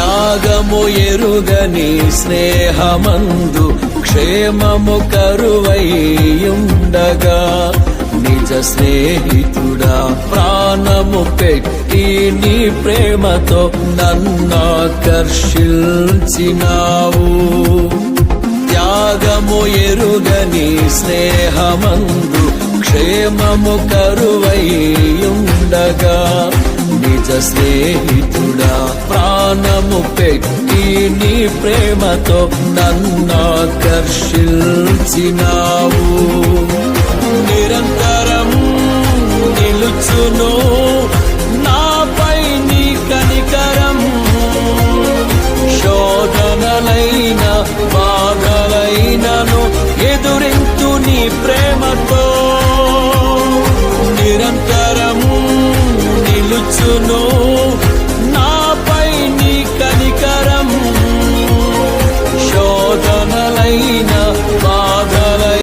త్యాగము ఎరుగని స్నేహమందు క్షేమము కరువైయుండగా నిజ స్నేహితుడా ప్రాణము పెట్టి నీ ప్రేమతో నన్నాకర్షించినావు. త్యాగము ఎరుగని స్నేహమందు క్షేమము కరువైయుండగా నిజ స్నేహితుడా ప్రాణము పెట్టి నీ ప్రేమతో నన్నాకర్షించినావు. నిరంతరం నిలుచును నాపై నీ కనికరం, శోధనలైన బాధలైనను ఎదురింతు నీ ప్రేమతో. నిరంతరం నిలుచును